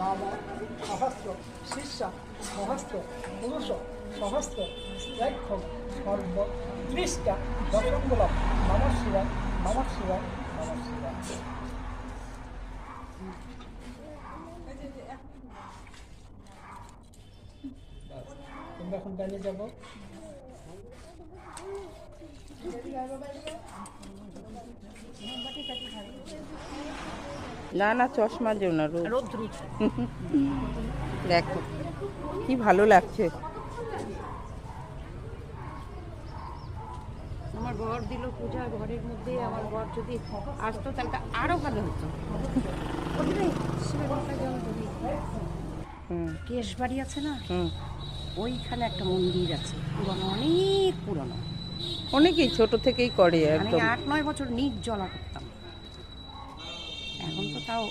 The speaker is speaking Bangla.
নম সহস্র শিষ্য সহস্র পুরুষ সহস্র স্ত্রৈক্ষ সর্ব ত্রিশটা দশঙ্গলম নম শিবায় নম শিবায় নম শিবায়। আমরা এখন বাইরে যাবো। না না চশমা যেও না, রৌদ্র দেখো কি ভালো লাগছে। আমার ঘর দিল পূজা, ঘরের মধ্যে আমার ঘর যদি আসতো তাহলে তো আরো ভালো হতো। কেশবাড়ি আছে না, ওইখানে একটা মন্দির আছে পুরনো, অনেক পুরনো। অনেকেই ছোট থেকেই করে আমি একদম। 8-9 বছর নির্জলা করতাম, এখন তো তাও